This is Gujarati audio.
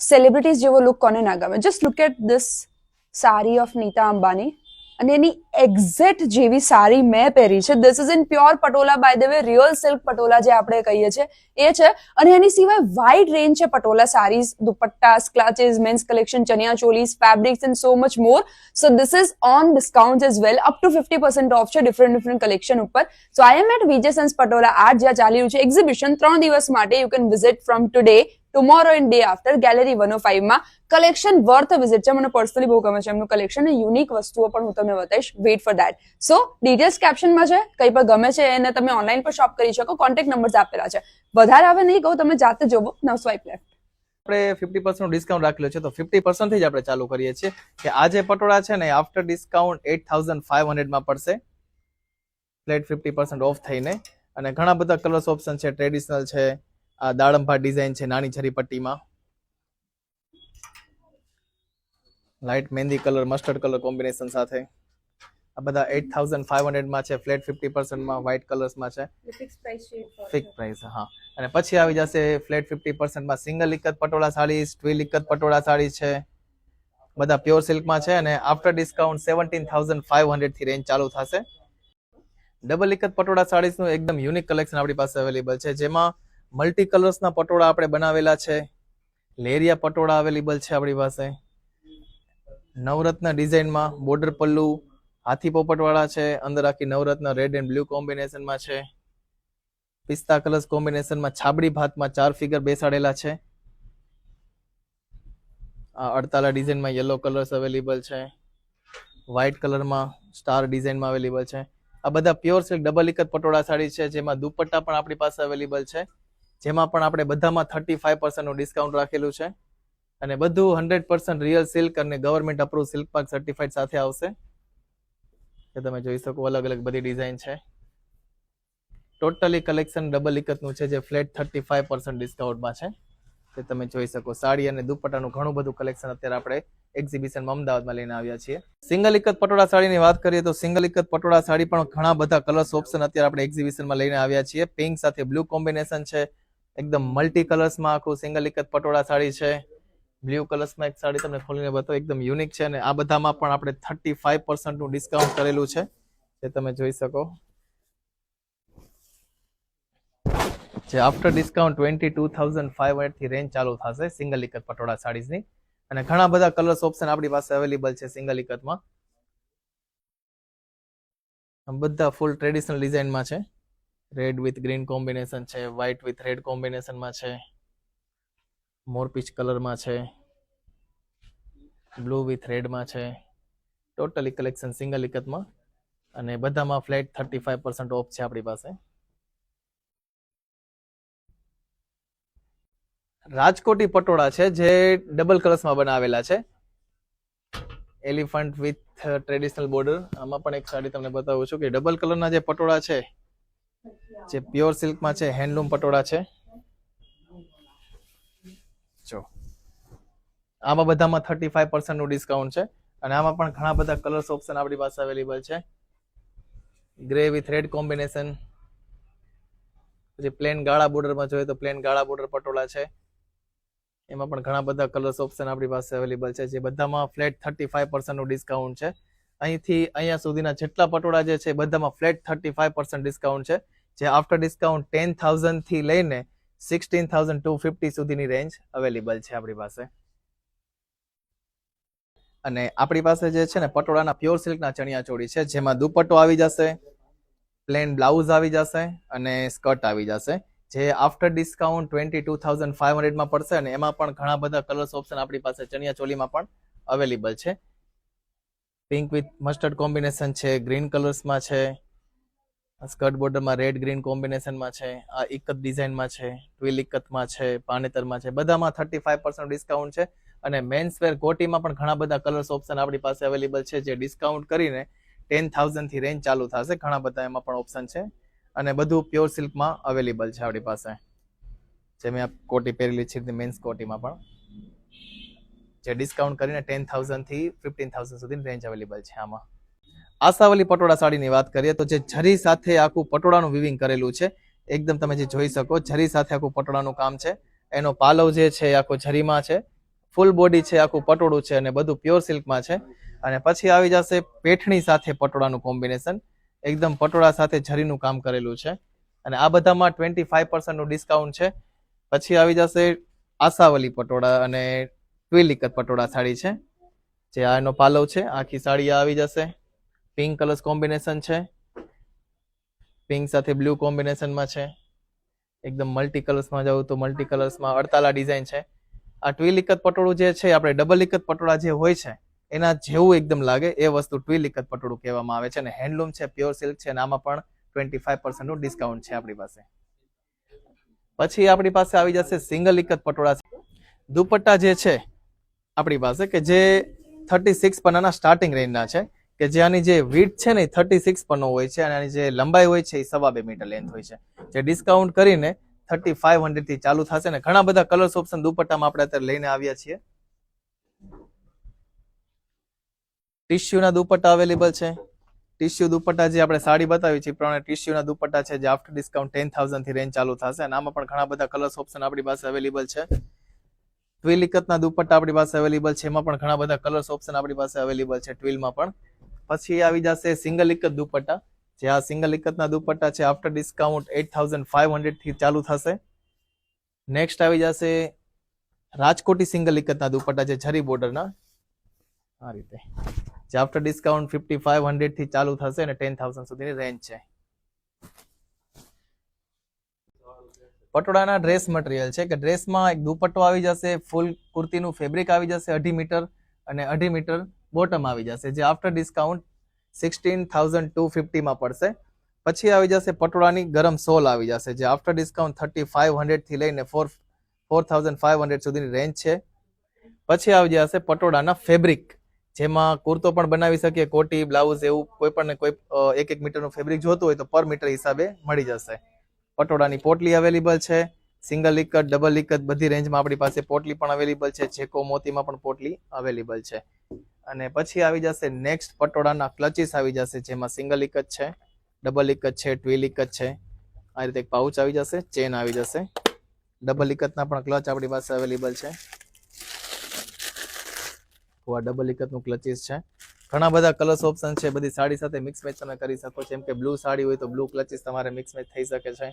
સેલિબ્રિટીઝ જેવો લુક કોને ના ગમે. Just look at this sari of Nita Ambani અને એની એક્ઝેક્ટ જેવી સાડી મેં પહેરી છે. This is in pure Patola, by the way real silk Patola જે આપણે કહીએ છીએ એ છે. અને એની સિવાય વાઇડ રેન્જ છે Patola saris, dupattas, clutches, men's collection, chaniya cholis, fabrics and so much more. So this is on discount as well, up to 50% off છે ડિફરન્ટ કલેક્શન ઉપર. So I am at Vijay Sense Patola Art, જ્યાં ચાલી રહ્યું છે એક્ઝિબિશન 3 દિવસ માટે. You can visit from today, tomorrow and day after, gallery 105 માં. કલેક્શન વર્થ વિઝિટ છે. મને પર્સનલી બહુ ગમે છે એમનું કલેક્શન, યુનિક વસ્તુઓ પણ હું તમને બતાવીશ. Wait for that. So details કેપ્શનમાં છે, કઈ પણ ગમે છે એને તમે ઓનલાઈન પર શોપ કરી શકો. કોન્ટેક્ટ નંબર્સ આપેલા છે. વધારે આવે નહીં કહું, તમે જાતે જોવો. નાઉ સ્વાઇપ લેફ્ટ. આપણે 50% ડિસ્કાઉન્ટ રાખેલો છે, તો 50% થી જ આપણે ચાલુ કરીએ છીએ કે આ જે પટોળા છે ને આફ્ટર ડિસ્કાઉન્ટ 8500 માં પડશે, ફ્લેટ 50% ઓફ થઈને. અને ઘણા બધા કલર્સ ઓપ્શન છે, ટ્રેડિશનલ છે, આ દાડમભા ડિઝાઇન છે નાની છરી પટ્ટીમાં, લાઇટ મહેંદી કલર, મસ્ટર્ડ કલર કોમ્બિનેશન સાથે. આ બધા 8500 માં છે, ફ્લેટ 50% માં વ્હાઇટ કલર્સમાં છે, ફિક્સ પ્રાઇસ. હા, અને પછી આવી જશે ફ્લેટ 50% માં સિંગલ ઇકત પટોળા સાડી, ટ્વિલ ઇકત પટોળા સાડી છે, બધા પ્યોર સિલ્કમાં છે. અને આફ્ટર ડિસ્કાઉન્ટ 17500 થી રેન્જ ચાલુ થશે. ડબલ ઇકત પટોળા સાડીઝનું એકદમ યુનિક કલેક્શન આપણી પાસે અવેલેબલ છે, જેમાં મલ્ટી કલર્સના પટોળા આપણે બનાવેલા છે. લેરિયા પટોળા અવેલેબલ છે આપણી પાસે, નવરત્ન ડિઝાઇનમાં, બોર્ડર પલ્લુ, હાથી પોપટવાળા છે, અંદર આખી નવરત્ન રેડ એન્ડ બ્લુ કોમ્બિનેશનમાં છે, પિસ્તા કલર્સ કોમ્બિનેશનમાં, છાબડી ભાતમાં 4 ફિગર બેસાડેલા છે. આ અડતાલા ડિઝાઇનમાં યલો કલર્સ અવેલેબલ છે, વ્હાઇટ કલરમાં સ્ટાર ડિઝાઇનમાં અવેલેબલ છે. આ બધા pure silk double ikat patola sari છે, જેમાં દુપટ્ટા પણ આપણી પાસે અવેલેબલ છે, જેમાં પણ આપણે બધામાં 35% નું ડિસ્કાઉન્ટ રાખેલું છે. અને બધું 100% રિયલ સિલ્ક અને government approve silk mark certified સાથે આવશે. તમે જોઈ શકો અલગ અલગ બધી ડિઝાઇન છે. ટોટલી કલેક્શન ડબલ ઇકતનું છે, જે ફ્લેટ 35% ડિસ્કાઉન્ટમાં છે. તે તમે જોઈ શકો. સાડી અને દુપટ્ટાનું ઘણું બધું કલેક્શન અત્યારે આપણે એક્ઝિબિશનમાં અમદાવાદમાં લઈને આવ્યા છીએ. સિંગલ ઇકત પટોળા સાડીની વાત કરીએ તો સિંગલ ઇકત પટોળા સાડી પણ ઘણા બધા કલર્સ ઓપ્શન અત્યારે આપણે એક્ઝિબિશનમાં લઈને આવ્યા છીએ. પિંક સાથે બ્લુ કોમ્બિનેશન છે, એકદમ મલ્ટી કલર્સમાં આખું સિંગલ ઇકત પટોળા સાડી છે. બ્લુ કલર્સમાં એક સાડી તમને ખોલીને બતાવો, એકદમ યુનિક છે. અને આ બધામાં પણ આપણે 35% નું ડિસ્કાઉન્ટ કરેલું છે, જે તમે જોઈ શકો. જે આફ્ટર ડિસ્કાઉન્ટ 22500 થી રેન્જ ચાલુ થશે સિંગલ ઇકત પટોળા સાડીઝની. અને ઘણા બધા કલર્સ ઓપ્શન આપણી પાસે અવેલેબલ છે સિંગલ ઇકતમાં. બધા ફૂલ ટ્રેડિશનલ ડિઝાઇનમાં છે. રેડ વિથ ગ્રીન કોમ્બિનેશન છે, વ્હાઇટ વિથ રેડ કોમ્બિનેશનમાં છે, મોરપીચ કલરમાં છે, બ્લુ વિથ રેડમાં છે. ટોટલી કલેક્શન સિંગલ ઇકતમાં, અને બધામાં ફ્લેટ 35% ઓફ છે આપણી પાસે. રાજકોટી પટોળા છે, જે ડબલ કલર્સમાં બનાવેલા છે, એલિફન્ટ વિથ ટ્રેડિશનલ બોર્ડર. આમાં પણ એક સાડી તમને બતાવું છું કે ડબલ કલરના જે પટોળા છે, જે પ્યોર સિલ્કમાં છે, હેન્ડલૂમ પટોળા છે. જો આમાં બધામાં 35% નું ડિસ્કાઉન્ટ છે. અને આમાં પણ ઘણા બધા કલર્સ ઓપ્શન આપણી પાસે અવેલેબલ છે. ગ્રે વિથ રેડ કોમ્બિનેશન, જે પ્લેન ગાળા બોર્ડરમાં જોઈએ તો પ્લેન ગાળા બોર્ડર પટોળા છે. એમાં પણ ઘણા બધા કલર્સ ઓપ્શન આપણી પાસે અવેલેબલ છે, જે બધામાં ફ્લેટ 35% નું ડિસ્કાઉન્ટ છે. અહીંથી અહીંયા સુધીના જેટલા પટોળા જે છે બધામાં ફ્લેટ 35% ડિસ્કાઉન્ટ છે, જે આફ્ટર ડિસ્કાઉન્ટ 10,000 થી લઈને 16,250 સુધીની રેન્જ અવેલેબલ છે આપણી પાસે. અને આપણી પાસે જે છે ને પટોળાના પ્યોર સિલ્કના ચણિયા ચોળી છે, જેમાં દુપટ્ટો આવી જશે, પ્લેન બ્લાઉઝ આવી જશે અને સ્કર્ટ આવી જશે, જે આફ્ટર ડિસ્કાઉન્ટ 22,500 માં પડશે. અને એમાં પણ ઘણા બધા કલર્સ ઓપ્શન આપણી પાસે ચણિયા ચોલીમાં પણ અવેલેબલ છે. પિંક વિથ મસ્ટર્ડ કોમ્બિનેશન છે, ગ્રીન કલર્સમાં છે, સ્કર્ટ બોર્ડરમાં રેડ ગ્રીન કોમ્બિનેશનમાં છે, આ ઇકત ડિઝાઇનમાં છે, ટ્વિલ ઇકતમાં છે, પાનેતરમાં છે, બધામાં 35% ડિસ્કાઉન્ટ છે. અને મેન્સ વેર કોટીમાં પણ ઘણા બધા કલર્સ ઓપ્શન આપણી પાસે અવેલેબલ છે, જે ડિસ્કાઉન્ટ કરીને 10,000 થી રેન્જ ચાલુ થશે. ઘણા બધા એમાં પણ ઓપ્શન છે, અને બધું પ્યોર સિલ્કમાં અવેલેબલ છે આપણી પાસે. જે મેં કોટી પહેરેલી છે મેન્સ કોટીમાં પણ, જે ડિસ્કાઉન્ટ કરીને 10,000 થી 15,000 સુધી રેન્જ અવેલેબલ છે આમાં. આશાવલી પટોળા સાડીની વાત કરીએ તો જે જરી સાથે આખું પટોળાનું વિવિંગ કરેલું છે, એકદમ તમે જે જોઈ શકો જરી સાથે આખું પટોળાનું કામ છે. એનો પાલવ જે છે આખો જરીમાં છે, ફૂલ બોડી છે, આખું પટોળું છે અને બધું પ્યોર સિલ્કમાં છે. અને પછી આવી જશે પેઠણી સાથે પટોળાનું કોમ્બિનેશન, એકદમ પટોળા સાથે જરીનું કામ કરેલું છે અને આ બધામાં 25% નું ડિસ્કાઉન્ટ છે. પછી આવી જશે આસાવલી પટોળા અને ટ્વિલ ઇકત પટોળા સાડી છે, જે આ એનો પાલવ છે. આખી સાડી આ આવી જશે, પિંક કલર્સ કોમ્બિનેશન છે, પિંક સાથે બ્લુ કોમ્બિનેશનમાં છે. એકદમ મલ્ટી કલર્સમાં જાવ તો મલ્ટી કલર્સમાં અડતાલા ડિઝાઇન છે. આ ટ્વિલ ઇકત પટોળું જે છે, આપણે ડબલ ઇકત પટોળા જે હોય છે એના જેવું એકદમ લાગે એ વસ્તુ ટ્વિલ ઇકત પટોળું કહેવામાં આવે છે અને હેન્ડલૂમ છે, પ્યોર સિલ્ક છે અને આમાં પણ 25% નું ડિસ્કાઉન્ટ છે આપણી પાસે. પછી આપણી પાસે આવી જશે સિંગલ ઇકત પટોળા. દુપટ્ટા જે છે આપણી પાસે કે જે 36 પન્નાના સ્ટાર્ટિંગ રેન્જના છે, કે જે આની જે વિડ્થ છે ને 36 પન્નો હોય છે અને આની જે લંબાઈ હોય છે એ 2.5 મીટર લેન્થ હોય છે, જે ડિસ્કાઉન્ટ કરીને 3500 થી ચાલુ થશે ને ઘણા બધા કલર્સ ઓપ્શન દુપટ્ટામાં આપણે અત્યારે લઈને આવ્યા છીએ. ટિશ્યુના દુપટ્ટા અવેલેબલ છે. ટિશ્યુ દુપટ્ટા જે આપણે સાડી બતાવી છે એ પ્રમાણે ટિશ્યુના દુપટ્ટા છે, જે આફ્ટર ડિસ્કાઉન્ટ 10,000 થી રેન્જ ચાલુ થશે અને આમાં પણ ઘણા બધા કલર્સ ઓપ્શન આપણી પાસે અવેલેબલ છે. ટ્વિલ ઇકતના દુપટ્ટા આપણી પાસે અવેલેબલ છે, એમાં પણ ઘણા બધા કલર્સ ઓપ્શન આપણી પાસે અવેલેબલ છે ટ્વિલમાં પણ. પછી આવી જશે સિંગલ ઇકત દુપટ્ટા, જે આ સિંગલ ઇકતના દુપટ્ટા છે આફ્ટર ડિસ્કાઉન્ટ 8,500 થી ચાલુ થશે. નેક્સ્ટ આવી જશે રાજકોટી સિંગલ ઇકતના દુપટ્ટા, જે ઝરી બોર્ડરના આ રીતે, જે આફ્ટર ડિસ્કાઉન્ટ 5,500 થી ચાલુ થશે અને 10,000 સુધીની રેન્જ છે. પટોળાના ડ્રેસ મટીરિયલ છે, કે ડ્રેસમાં એક દુપટ્ટો આવી જશે, ફૂલ કુર્તીનું ફેબ્રિક આવી જશે 2.5 મીટર અને 2.5 મીટર બોટમ આવી જશે, જે આફ્ટર ડિસ્કાઉન્ટ 16,250 માં પડશે. પછી આવી જશે પટોળાની ગરમ સોલ આવી જશે, જે આફ્ટર ડિસ્કાઉન્ટ 3,500 થી લઈને 4,500 સુધીની રેન્જ છે. પછી આવી જશે પટોળાના ફેબ્રિક, જેમાં કુર્તો પણ બનાવી શકીએ, કોટી, બ્લાઉઝ એવું કોઈ પણ ને કોઈ 1-1 મીટરનું ફેબ્રિક જોતું હોય તો પર મીટર હિસાબે મળી જશે. પટોળાની પોટલી અવેલેબલ છે, સિંગલ ઇકત, ડબલ ઇકત બધી રેન્જમાં આપણી પાસે પોટલી પણ અવેલેબલ છે, જેકો મોતીમાં પણ પોટલી અવેલેબલ છે. અને પછી આવી જશે નેક્સ્ટ પટોળાના ક્લચીસ આવી જશે, જેમાં સિંગલ ઇકત છે, ડબલ ઇકત છે, ટ્વિલ ઇકત છે. આ રીતે એક પાઉચ આવી જશે, ચેન આવી જશે. ડબલ ઇકતના પણ ક્લચ આપણી પાસે અવેલેબલ છે. આ ડબલ ઇકતનું ક્લચીસ છે. ઘણા બધા કલર્સ ઓપ્શન છે, બધી સાડી સાથે મિક્સ મેચ તમે કરી શકો છો. જેમ કે બ્લુ સાડી હોય તો બ્લુ ક્લચીસ તમારે મિક્સ મેચ થઈ શકે છે.